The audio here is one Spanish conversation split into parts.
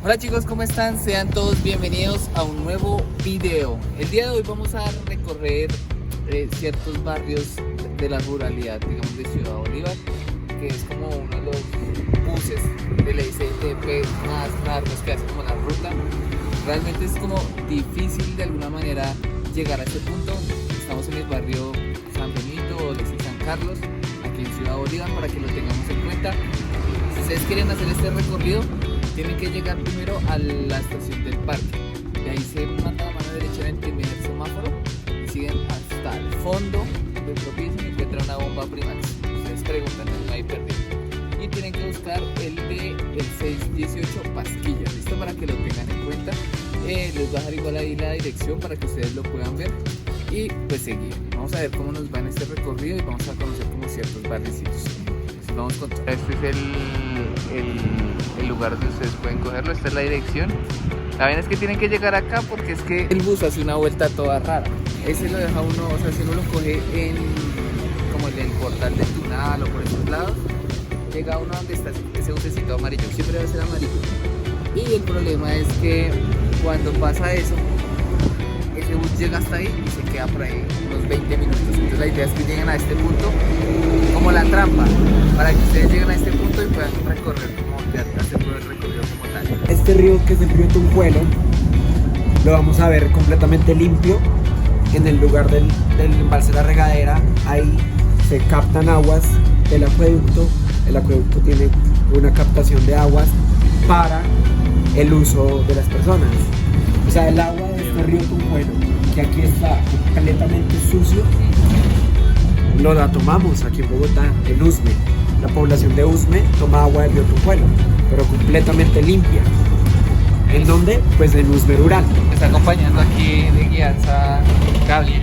Hola chicos, ¿cómo están? Sean todos bienvenidos a un nuevo video. El día de hoy vamos a recorrer ciertos barrios de la ruralidad, digamos de Ciudad Bolívar, que es como uno de los buses de la SITP más largos que hace como la ruta. Realmente es como difícil de alguna manera llegar a este punto. Estamos en el barrio San Benito o de San Carlos, aquí en Ciudad Bolívar, para que lo tengamos en cuenta. Si ustedes quieren hacer este recorrido, tienen que llegar primero a la estación del parque. De ahí se manda a la mano derecha en el primer semáforo y siguen hasta el fondo del propio y encuentran una bomba Primax. Ustedes preguntan, no hay perdido. Y tienen que buscar el de el 618 Pasquilla, ¿listo? Para que lo tengan en cuenta. Les voy a dejar igual ahí la dirección para que ustedes lo puedan ver y pues seguir. Vamos a ver cómo nos va en este recorrido y vamos a conocer como ciertos barricitos. Vamos con todo. Este es el lugar donde ustedes pueden cogerlo, esta es la dirección. La verdad es que tienen que llegar acá porque es que el bus hace una vuelta toda rara. Ese lo deja uno, o sea, si uno lo coge en como en el portal del Tunal o por esos lados, llega uno donde está ese bucecito amarillo, siempre debe ser amarillo. Y el problema es que cuando pasa eso, ese bus llega hasta ahí y se queda por ahí unos 20 minutos. Entonces la idea es que lleguen a este punto, como la trampa, para que ustedes lleguen a este punto y puedan recorrer como ya hacer todo el recorrido como tal. Este río, que es el río Tunjuelo, lo vamos a ver completamente limpio. En el lugar del embalse de la regadera, ahí se captan aguas del acueducto. El acueducto tiene una captación de aguas para el uso de las personas. O sea, el agua de este río Tunjuelo, que aquí está completamente sucio, no la tomamos aquí en Bogotá, en Usme. La población de Usme toma agua del río Tunjuelo, pero completamente limpia. ¿En dónde? Pues en Usme Rural. Me está acompañando aquí de guianza Gabriel.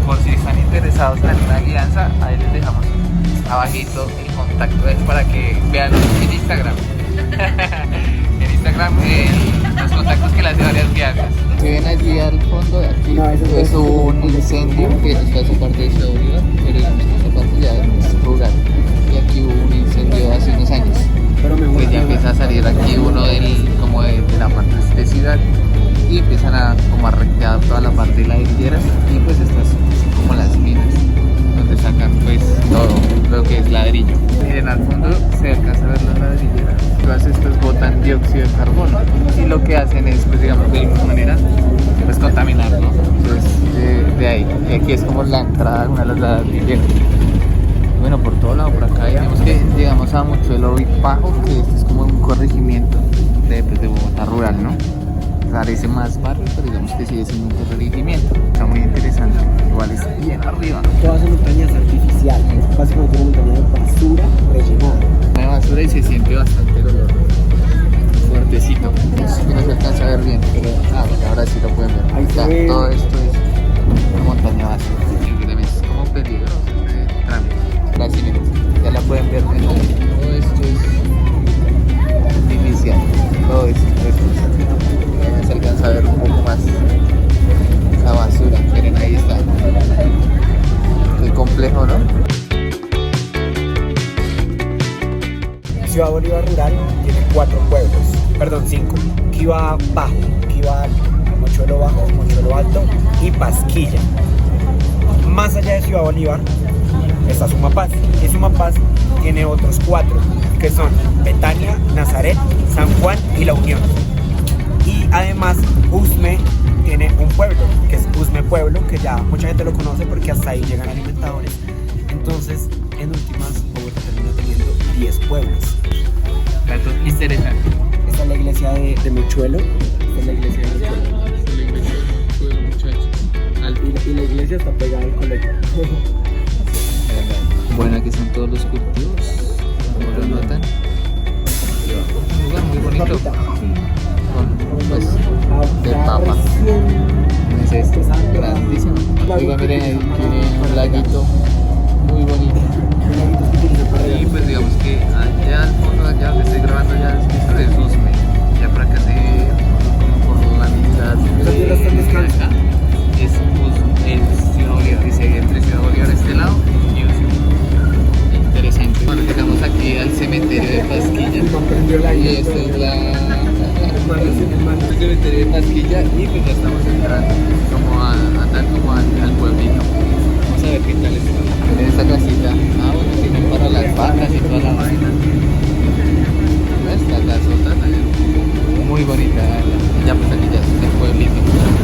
Por si están interesados en una guianza, ahí les dejamos abajito el contacto para que vean en Instagram. En Instagram los contactos que le hace varias guianzas. Si ven allí al fondo, aquí No, eso es un incendio que está hace parte de Ciudad Bolívar, pero digamos que esta parte ya es rural. Y aquí hubo un incendio hace unos años. Pero me Pues ya empieza a salir aquí uno como de la parte de ciudad y empiezan a recrear toda la parte de ladrilleras y pues estas son como las minas donde sacan pues todo lo que es ladrillo. Miren, al fondo se alcanza a ver las ladrilleras. Todas estas botan dióxido de carbono y lo que hacen es pues digamos de alguna manera pues contaminar, ¿no? Entonces de ahí, y aquí es como la entrada de una de las ladrilleras. Bueno, por todo lado, por acá vemos que llegamos a Mochuelo y Pajo, que esto es como un corregimiento de Bogotá rural, ¿no? Parece más barrio, pero digamos que sigue siendo un corregimiento. Está muy interesante, igual es bien arriba. Todas son montañas artificiales, básicamente una montaña de basura rellenada. Hay basura y se siente bastante el olor fuertecito. No sé si no se alcanza a ver bien, pero bueno, ahora sí lo pueden ver. Ahí se ve. Todo esto es una montaña basura. Es como peligroso este trámite. Así miren, ya la pueden ver. Todo esto es artificial. Todo esto se alcanza a ver un poco más la basura. Miren, ahí está. Muy complejo, ¿no? Ciudad Bolívar Rural tiene 4 pueblos, perdón 5. Quibá Bajo, Quibá Alto, Mochuelo Bajo, Mochuelo Alto y Pasquilla. Más allá de Ciudad Bolívar está Sumapaz, y Sumapaz tiene otros 4, que son Betania, Nazaret, San Juan y La Unión. Y además Usme tiene un pueblo, que es Usme Pueblo, que ya mucha gente lo conoce porque hasta ahí llegan alimentadores. Entonces, en últimas, Bogotá termina teniendo 10 pueblos. Datos interesantes. Esta es la iglesia de Mochuelo. Esta es la iglesia de Mochuelo. Es la iglesia del pueblo, muchachos. Y la iglesia está pegada al colegio. Bueno, aquí están todos los cultivos, como lo notan. Un lugar muy bonito, con pues de papa. Es este, grandísimo. Oiga, miren, ahí tiene un laguito muy bonito. Y pues digamos que allá al fondo, allá donde estoy grabando, ya esto es Usme. Ya por acá se como por la mitad de acá es Ciudad Bolívar, dice entre Ciudad Bolívar este lado y Usme. Interesante. Bueno, llegamos aquí al cementerio de Pasquilla y esta es la en el mar. Tengo que meter en masquilla y pues ya estamos entrando como a andar como al pueblito. Vamos a ver qué tal está. Miren esta casita. Ah, bueno, tiene para las vacas y toda la vaina. Esta casota también muy bonita, la verdad. Ya pues aquí ya es el pueblito.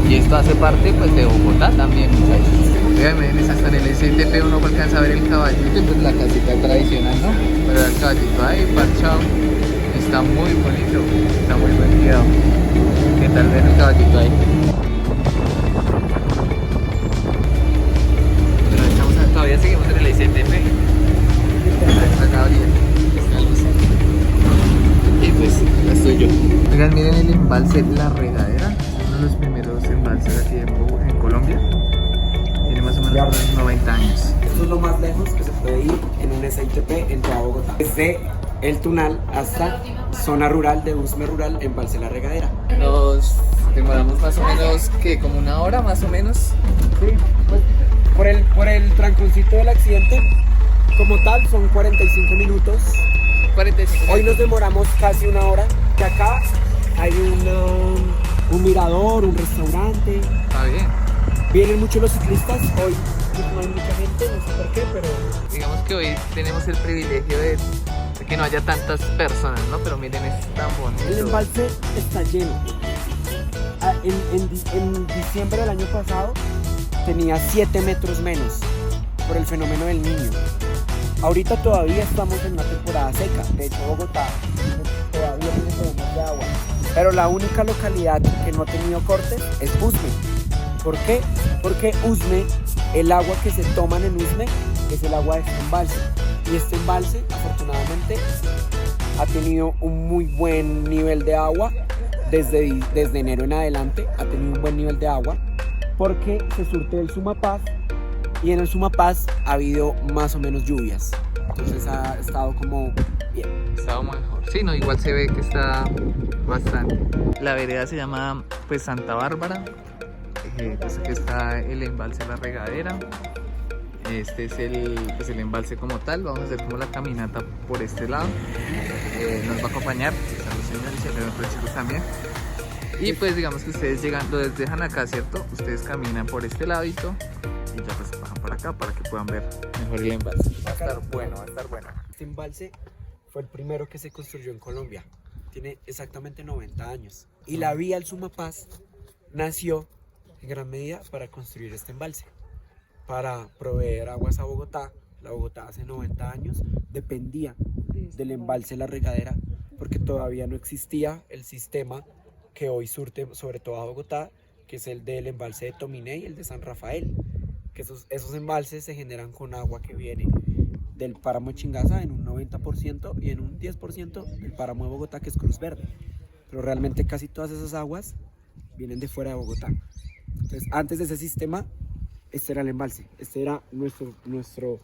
Y esto hace parte pues de Bogotá también, muchachos. Vean, miren, hasta en el STP uno alcanza a ver el caballito y pues la casita tradicional, ¿no? Pero el caballito ahí parchado. Está muy bonito, está muy buen quedado. ¿Qué tal ver el caballito ahí? Pero todavía seguimos en el STP. Acá está el museo. Y pues ya estoy yo. Oigan, miren el embalse La Regadera, uno de los primeros embalses aquí en Colombia. Tiene más o menos unos 90 años. Esto es lo más lejos que se puede ir en un SITP en toda Bogotá. Desde el Tunal hasta zona rural de Usme Rural, embalse La Regadera. Nos demoramos más o menos, ¿qué? Como una hora más o menos. Sí, pues, por el tranconcito del accidente, como tal, son 45 minutos. 45 Hoy minutos. nos demoramos casi una hora. Que acá hay un mirador, un restaurante. Está bien. Vienen muchos los ciclistas. Hoy no hay mucha gente, no sé por qué, pero Digamos que hoy tenemos el privilegio de que no haya tantas personas, ¿no? Pero miren, es tan bonito. el embalse está lleno. En diciembre del año pasado tenía 7 metros menos por el fenómeno del Niño. Ahorita todavía estamos en una temporada seca. De hecho, Bogotá todavía tiene problemas de agua. Pero la única localidad que no ha tenido cortes es Usme. ¿Por qué? Porque Usme, el agua que se toman en Usme es el agua de este embalse. Y este embalse, afortunadamente, ha tenido un muy buen nivel de agua. Desde enero en adelante ha tenido un buen nivel de agua porque se surte el Sumapaz y en el Sumapaz ha habido más o menos lluvias. Entonces ha estado como bien. Estaba mejor. Sí, no, igual se ve que está bastante. La vereda se llama pues Santa Bárbara. Pues aquí está el embalse La Regadera. Este es el embalse como tal. Vamos a hacer como la caminata por este lado. Nos va a acompañar, están los señores y acá otros chicos también. Y pues digamos que ustedes llegan, lo dejan acá, ¿cierto? Ustedes caminan por este ladito y ya pues bajan por acá para que puedan ver mejor el embalse. Va a estar bueno, va a estar bueno. Este embalse fue el primero que se construyó en Colombia. Tiene exactamente 90 años. Y la vía al Sumapaz nació en gran medida para construir este embalse, para proveer aguas a Bogotá. La Bogotá hace 90 años dependía del embalse La Regadera porque todavía no existía el sistema que hoy surte sobre todo a Bogotá, que es el del embalse de Tominé y el de San Rafael, que esos embalses se generan con agua que viene del páramo de Chingaza en un 90% y en un 10% del páramo de Bogotá, que es Cruz Verde. Pero realmente casi todas esas aguas vienen de fuera de Bogotá. Entonces, antes de ese sistema, este era el embalse, este era nuestro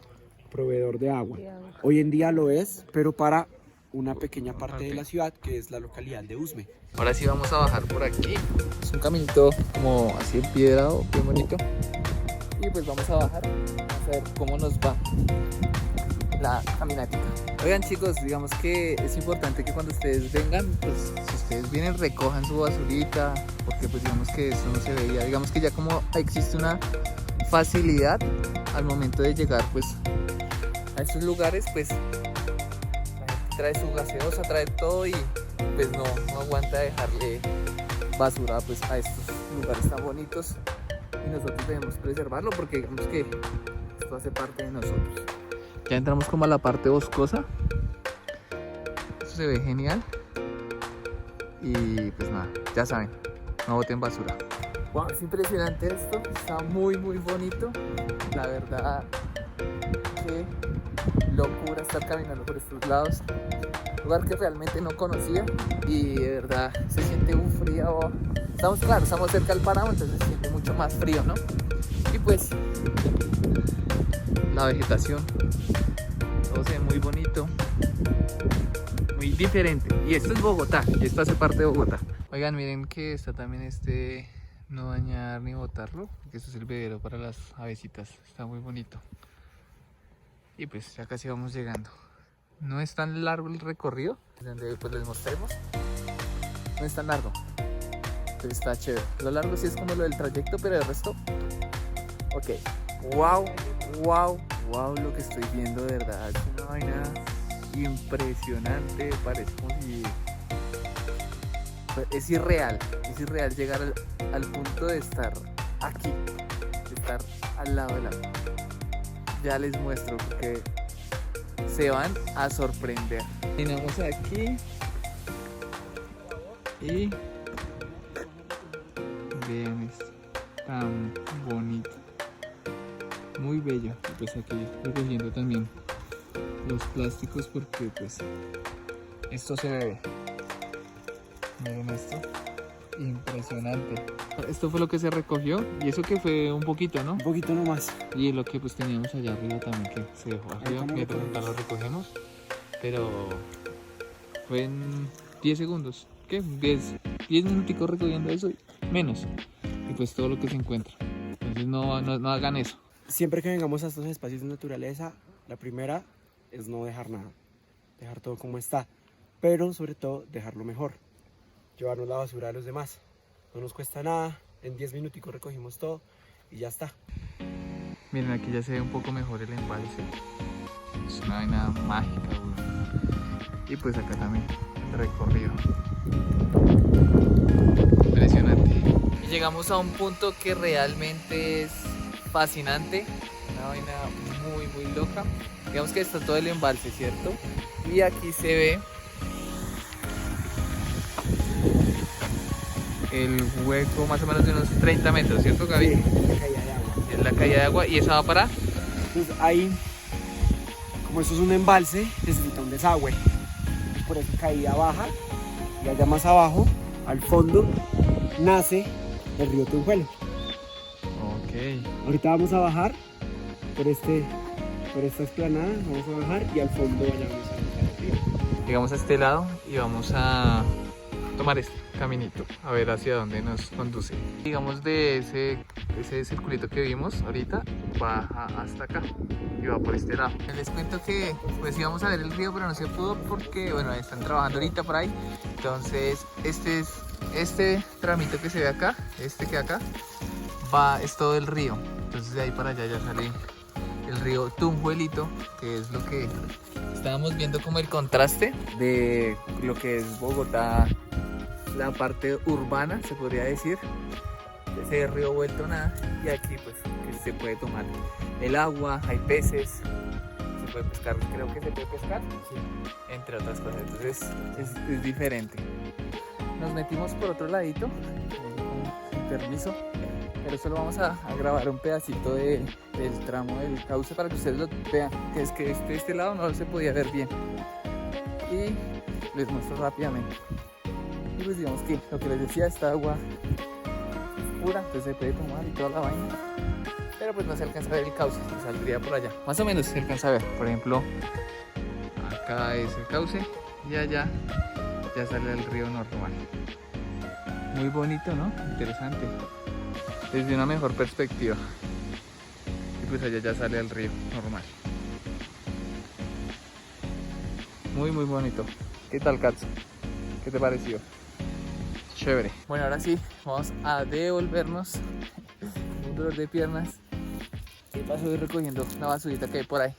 proveedor de agua. Hoy en día lo es, pero para una pequeña parte de la ciudad, que es la localidad de Usme. Ahora sí vamos a bajar por aquí. Es un caminito como así empiedrado, bien bonito. Y pues vamos a bajar, vamos a ver cómo nos va la caminatica. Oigan chicos, digamos que es importante que cuando ustedes vengan, pues si ustedes vienen recojan su basurita, porque pues digamos que esto no se veía. Digamos que ya como existe una facilidad al momento de llegar pues a estos lugares, pues trae su gaseosa, trae todo y pues no aguanta dejarle basura pues a estos lugares tan bonitos y nosotros debemos preservarlo porque digamos que esto hace parte de nosotros. Ya entramos como a la parte boscosa, esto se ve genial y pues nada, ya saben, no boten basura. Wow, es impresionante esto, está muy bonito, la verdad que locura estar caminando por estos lados, lugar que realmente no conocía y de verdad se siente un frío. Estamos cerca del páramo, entonces se siente mucho más frío, ¿no? Y pues la vegetación, todo se ve muy bonito, muy diferente. Y esto es Bogotá, y esto hace parte de Bogotá. Oigan, miren que está también no dañar ni botarlo, porque esto es el bebedero para las avecitas, está muy bonito. Y pues ya casi vamos llegando. No es tan largo el recorrido, donde pues les mostremos. No es tan largo, Entonces está chévere. Lo largo sí es como lo del trayecto, pero el resto, ok. Wow, lo que estoy viendo, de verdad. Es una vaina impresionante. Parece como si... Es irreal llegar al punto de estar aquí, de estar al lado del agua. Ya les muestro porque se van a sorprender. Terminamos aquí y vean esto, tan bonito, muy bello. Y pues aquí recogiendo también los plásticos porque pues esto se ve. Miren esto, impresionante. Esto fue lo que se recogió y eso que fue un poquito, ¿no? Un poquito nomás. Y lo que pues teníamos allá arriba también que se dejó arriba, mientras lo recogemos. Pero fue en 10 segundos, ¿qué? 10 minuticos recogiendo eso, menos. Y pues todo lo que se encuentra. Entonces no hagan eso. Siempre que vengamos a estos espacios de naturaleza, la primera es no dejar nada. Dejar todo como está. Pero sobre todo dejarlo mejor. Llevarnos la basura de los demás. No nos cuesta nada, en 10 minuticos recogimos todo y ya está. Miren, aquí ya se ve un poco mejor el embalse. Es una vaina mágica, güey. Y pues acá también el recorrido. Impresionante. Y llegamos a un punto que realmente es fascinante. Una vaina muy loca. Digamos que está todo el embalse, ¿cierto? Y aquí se ve el hueco más o menos de unos 30 metros, ¿cierto, Gaby? Sí, la caída de agua. Es la caída de agua y esa va para... Entonces ahí, como eso es un embalse, necesita un desagüe. Por eso caída baja y allá más abajo, al fondo, nace el río Tunjuelo. Ok. Ahorita vamos a bajar por esta explanada, vamos a bajar y al fondo allá vamos a bajar el río. Llegamos a este lado y vamos a tomar este caminito a ver hacia dónde nos conduce. Digamos de ese circulito que vimos ahorita, baja hasta acá y va por este lado. Les cuento que pues íbamos a ver el río, pero no se pudo porque bueno, están trabajando ahorita por ahí. Entonces este tramito que se ve acá, que acá es todo el río. Entonces de ahí para allá ya sale el río Tunjuelito, que es lo que estábamos viendo, como el contraste de lo que es Bogotá, la parte urbana, se podría decir, ese río vuelto nada, y aquí pues que se puede tomar el agua, hay peces, se puede pescar, creo que se puede pescar, sí, entre otras cosas. Entonces es diferente. Nos metimos por otro ladito, sin permiso, pero solo vamos a grabar un pedacito del tramo del cauce para que ustedes lo vean, que es que este lado no se podía ver bien, y les muestro rápidamente. Y pues digamos que lo que les decía, esta agua es pura, entonces se puede tomar y toda la vaina, pero pues no se alcanza a ver el cauce, saldría por allá, más o menos se alcanza a ver. Por ejemplo, acá es el cauce y allá ya sale el río normal. Muy bonito, ¿no? Interesante, desde una mejor perspectiva. Y pues allá ya sale el río normal. Muy bonito. ¿Qué tal, Katsu? ¿Qué te pareció? Chévere. Bueno, ahora sí, vamos a devolvernos. Un dolor de piernas. ¿Qué pasó? Voy recogiendo una basurita que hay por ahí.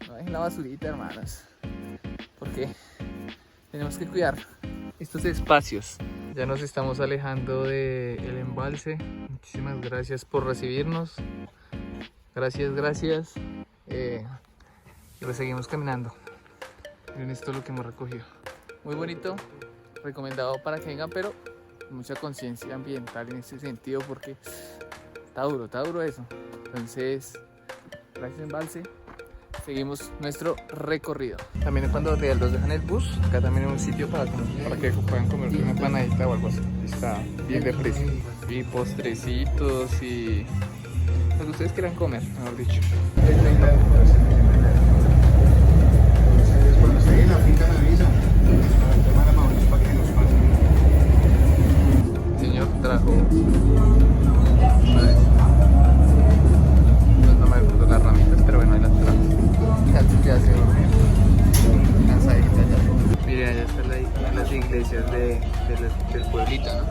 No dejen la basurita, hermanos, porque tenemos que cuidar estos espacios. Ya nos estamos alejando del embalse. Muchísimas gracias por recibirnos. Gracias. Y pues seguimos caminando. Miren esto es lo que hemos recogido. Muy bonito, recomendado para que vengan, pero con mucha conciencia ambiental en ese sentido, porque está duro eso. Entonces, gracias embalse, seguimos nuestro recorrido. También cuando los dejan el bus, acá también hay un sitio para que puedan comer una empanadita o algo así. Está bien de precio. Y postrecitos y lo que ustedes quieran comer, mejor dicho. Cuando esté en la finca me avisa. Llamar a Mauricio para que nos pase. El señor trajo. No me acuerdo las ramitas, pero bueno, ahí las trajo. Ya se durmió. Cansadita ya. Miren, allá están las iglesias del pueblito, ¿no?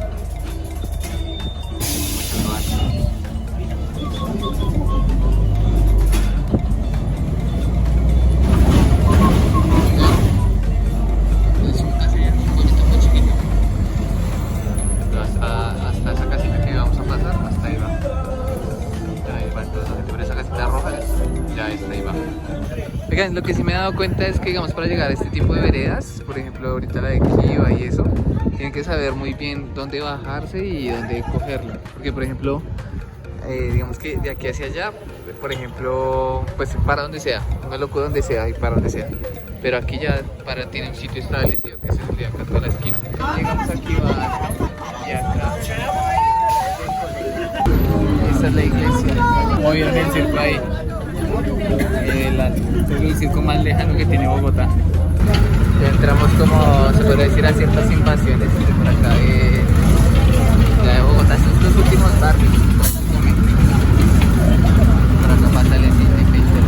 Oigan, lo que sí me he dado cuenta es que, digamos, para llegar a este tipo de veredas, por ejemplo, ahorita la de Kiva y eso, tienen que saber muy bien dónde bajarse y dónde cogerla. Porque, por ejemplo, digamos que de aquí hacia allá, por ejemplo, pues para donde sea, no loco donde sea y para donde sea. Pero aquí ya tiene un sitio establecido que se sería acá toda la esquina. Llegamos aquí y acá. Esa es la iglesia. Como vieron el circo ahí. El circo más lejano que tiene Bogotá. Ya entramos, como se podría decir, a ciertas invasiones por acá de Bogotá. Estos son los últimos barrios. Por acá pasa el Independencia,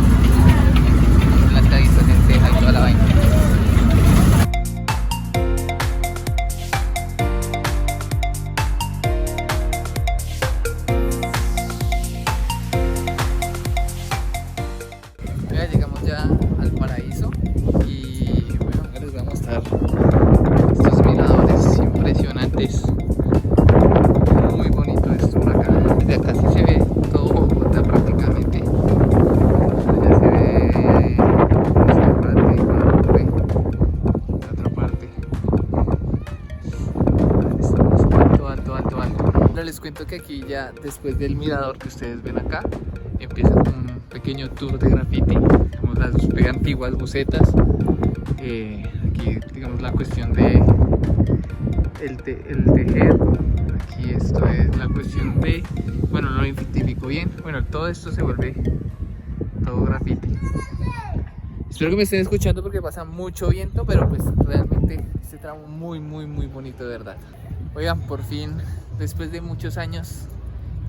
las calles de Teja y toda la vaina. Ya llegamos ya al paraíso y bueno, acá les voy a mostrar estos miradores impresionantes. Muy bonito esto por acá. Desde acá sí se ve todo Bogotá prácticamente. Ya se ve esta parte y la otra parte. Estamos alto. Ahora les cuento que aquí ya después del mirador que ustedes ven acá, empieza un pequeño tour de graffiti, como las antiguas bucetas. Aquí digamos la cuestión de el tejer. Aquí esto es la cuestión de, bueno, lo identifico bien, bueno, todo esto se vuelve todo graffiti. Espero que me estén escuchando porque pasa mucho viento, pero pues realmente este tramo muy bonito, de verdad. Oigan, por fin, después de muchos años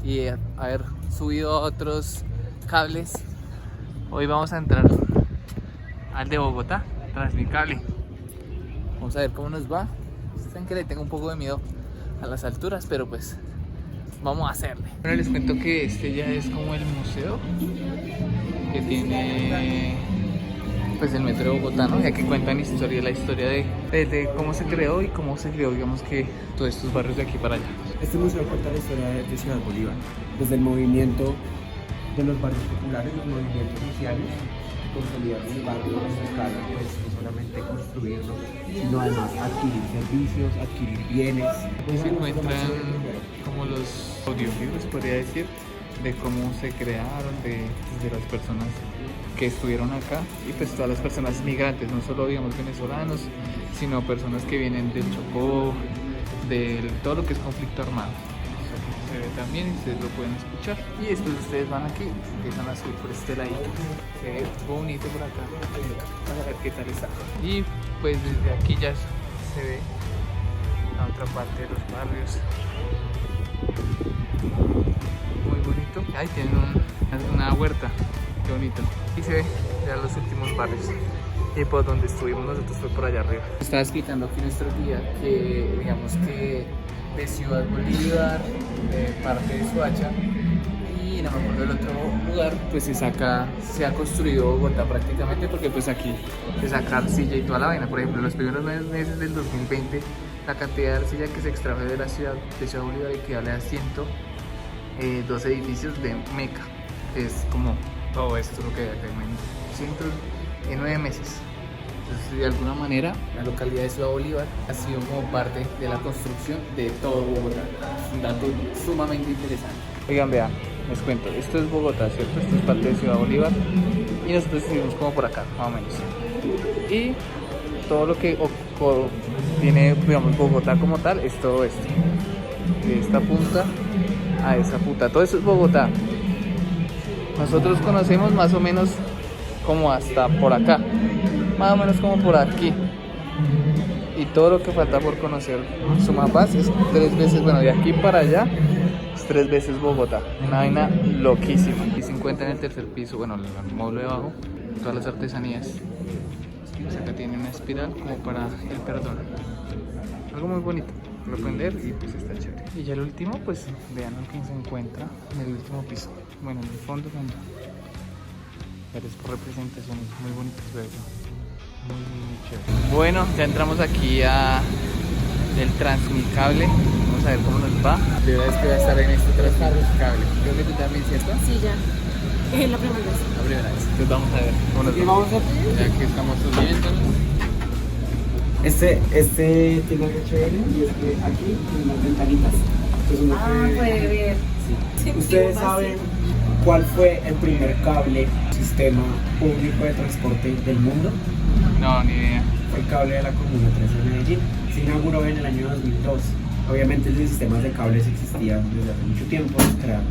y haber subido a otros cables, hoy vamos a entrar al de Bogotá, Transmicable. Vamos a ver cómo nos va. Saben que le tengo un poco de miedo a las alturas, pero pues vamos a hacerle. Ahora les cuento que este ya es como el museo que tiene pues el metro de Bogotá, ¿no? Ya que cuentan la historia de cómo se creó y cómo se creó, digamos, que todos estos barrios de aquí para allá. Este museo cuenta la historia de Ciudad Bolívar, desde el movimiento de los barrios populares, los movimientos sociales, consolidaron el barrio a esta escala, pues no solamente construirlo, sino además adquirir servicios, adquirir bienes. Y se encuentran como los audiolibros, podría decir, de cómo se crearon, de las personas que estuvieron acá y pues todas las personas migrantes, no solo digamos venezolanos, sino personas que vienen del Chocó, de todo lo que es conflicto armado. Aquí se ve también, ustedes lo pueden escuchar. Y después ustedes van aquí, empiezan a subir por este ladito. Se ve bonito por acá, para ver qué tal está. Y pues desde aquí ya se ve la otra parte de los barrios. Muy bonito. Ahí tienen una huerta, qué bonito. Y se ve ya los últimos barrios. Y por donde estuvimos nosotros fue por allá arriba. Estaba explicando aquí nuestro guía que digamos que de Ciudad Bolívar, de parte de Soacha y no me acuerdo del otro lugar, pues se ha construido Bogotá prácticamente, porque pues aquí se saca arcilla y toda la vaina. Por ejemplo, en los primeros meses del 2020 la cantidad de arcilla que se extrajo de la ciudad de Ciudad Bolívar equivale a 102 edificios de Meca, que es como todo esto lo que hay acá en 9 meses. Entonces, de alguna manera, la localidad de Ciudad Bolívar ha sido como parte de la construcción de todo Bogotá. Es un dato sumamente interesante. Oigan, vean, les cuento, esto es Bogotá, ¿cierto? Esto es parte de Ciudad Bolívar y nosotros estuvimos como por acá, más o menos. Y todo lo que tiene, digamos, Bogotá como tal es todo esto. De esta punta a esa punta, todo eso es Bogotá. Nosotros conocemos más o menos como hasta por acá, más o menos como por aquí, y todo lo que falta por conocer Sumapaz es 3 veces, bueno, de aquí para allá es 3 veces Bogotá, una vaina loquísima. Y se encuentra en el tercer piso, bueno, el módulo de abajo, todas las artesanías. Pues acá tiene una espiral como para el perdón, algo muy bonito para aprender y pues está chévere. Y ya el último, pues vean lo que se encuentra en el último piso, bueno, en el fondo. Por representaciones muy bonitas, ¿verdad? Muy chévere. Bueno, ya entramos aquí a el Transmicable. Vamos a ver cómo nos va. La primera vez que voy a estar en este Transmicable. Creo que tú también, ¿cierto? Sí, ya. Es la primera vez. La primera vez. Entonces vamos a ver cómo nos Y va. vamos a... Ya que estamos subiendo. Este tiene algo chévere y es que aquí tiene unas ventanitas. Es uno que... puede ver. Sí. ¿Ustedes saben cuál fue el primer cable sistema público de transporte del mundo? No, ni idea. Fue el cable de la Comuna 3 de Medellín. Se inauguró en el año 2002. Obviamente los sistemas de cables existían desde hace mucho tiempo, se crearon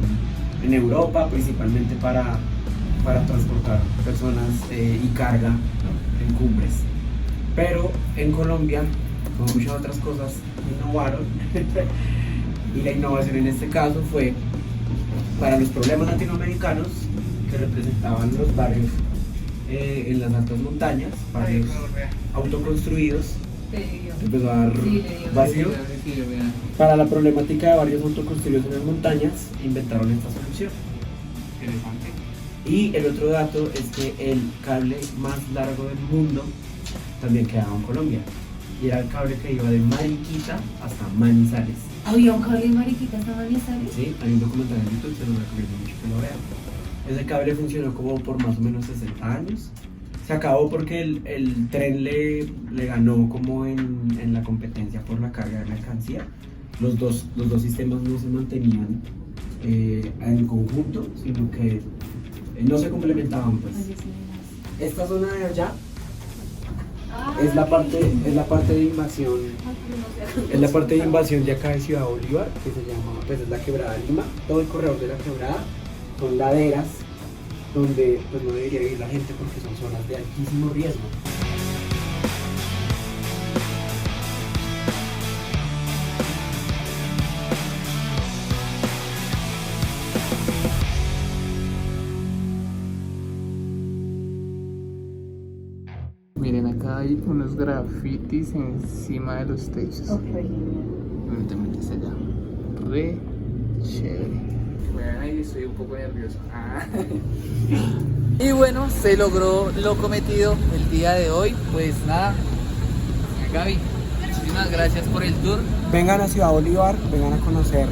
en Europa principalmente para transportar personas y carga en cumbres. Pero en Colombia, como muchas otras cosas, innovaron y la innovación en este caso fue para los problemas latinoamericanos que representaban los barrios en las altas montañas, barrios autoconstruidos. Empezó a dar vacío. Para la problemática de barrios autoconstruidos en las montañas, inventaron esta solución. Interesante. Y el otro dato es que el cable más largo del mundo también quedaba en Colombia. Y era el cable que iba de Mariquita hasta Manizales. Había un cable de mariquita hasta Manizales. Sí, hay un documental en YouTube, se lo recomiendo mucho que lo vean. Ese cable funcionó como por más o menos 60 años. Se acabó porque el tren le ganó como en la competencia por la carga de mercancía. Los dos sistemas no se mantenían en conjunto, sino que no se complementaban, pues. Esta zona de allá es la parte de invasión. Es la parte de invasión de acá de Ciudad Bolívar, que se llama, pues es la Quebrada Lima. Todo el corredor de la quebrada son laderas donde pues no debería vivir la gente porque son zonas de altísimo riesgo. Miren, acá hay unos grafitis encima de los techos. También que allá. Re chévere. Bueno, ahí estoy un poco nervioso. Y bueno, se logró lo cometido el día de hoy. Pues nada, Gaby, muchísimas gracias por el tour. Vengan a Ciudad Bolívar, vengan a conocer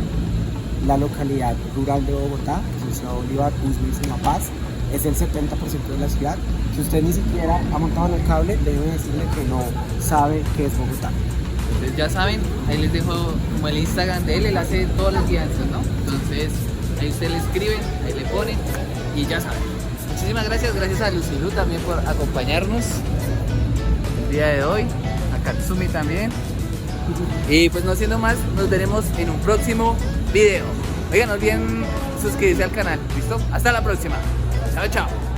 la localidad rural de Bogotá, que es Ciudad Bolívar, Usme y Sumapaz. Es el 70% de la ciudad. Si usted ni siquiera ha montado en el cable, debe decirle que no sabe qué es Bogotá. Entonces ya saben, ahí les dejo como el Instagram de él hace todas las guianzas, ¿no? Entonces ahí usted le escriben, ahí le ponen y ya saben. Muchísimas gracias a Lucilu también por acompañarnos el día de hoy, a Katsumi también. Y pues no siendo más, nos veremos en un próximo video. Oigan, no olviden suscribirse al canal, ¿listo? Hasta la próxima. Chao, chao.